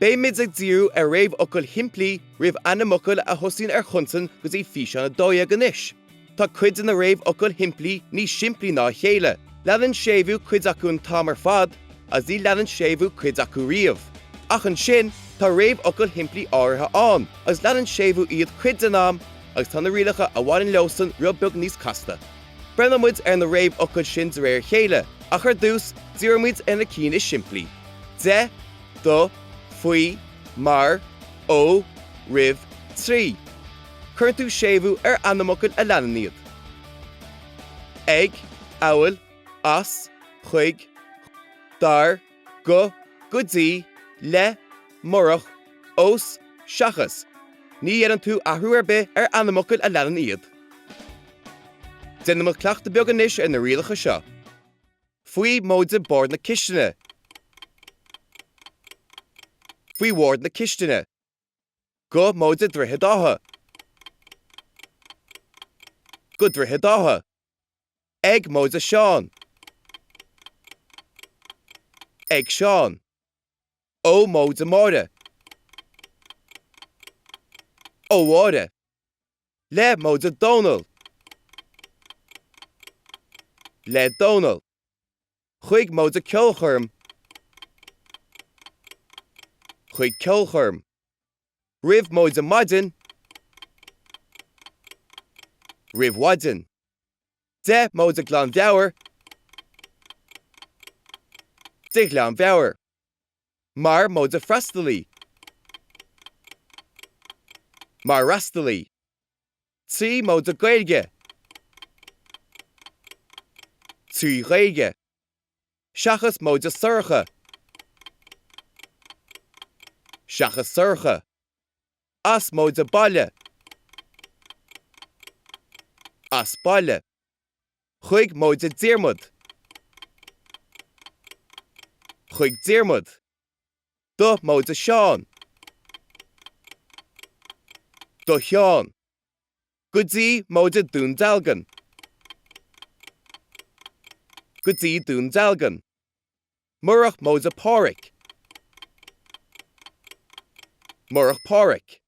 Bé mid ag díú ar réamhfhocail Shimplí roimh anamhocail a thosaíonn ar chuntan go dtí físeán a dóigh anois. Tá chuid in na réamhfhocail Shimplí ní Shimplí ná chéile. Leanann séimhiú chuid acu an tám ar fad, as dí leanann séimhiú chuid acu riamh. Ach an sin, tá réamhfhocail Shimplí áirithe ann, as leanann séimhiú iad chuid an am, agus tá na rialacha a bhain leosan rubbeg níos casta. Brenn muid ar na réamhfhocail sin de réir chéile, ach ar dús díremuid ina cín is Shimplí. De, do, faoi, mar, ó, ribh, trí. Chuirn tú séimhiú ar anamhocail a leanann iad. Ag, amhail, as, chuig, dar, go, gudí, le, morach, os, seachas. Ní dhéanann tú athhrú ar bith ar anamhocail a leanann iad. Déanamh cleachta beag anois ar na rialacha seo. Faoi móide bord na cisteanna. Faoi ward na cisteanna. Go móide drutha dátha. Go drutha dátha. Ag móide seán. Ag seán. Ó móide máire. Ó máire. Le móide dónal. Le dónal. Chuig móide ceolchorm. Chuig ceolchorm. Ribh móide maidin. Ribh waidin. De móide glanmheabhair. De glanmheabhair. Mar móide freastalí. Mar rastalí. Trí móide gaeilge. Trí gaeilge. Seachas móide sorcha. Seachas sorcha. As móide baile. As baile. Chuig móide diarmod. Chuig diarmod. Do móide seán. Do seán. Gudí móide dún dalgan. Gudí dún dalgan. Murach móide páric. Murach páric.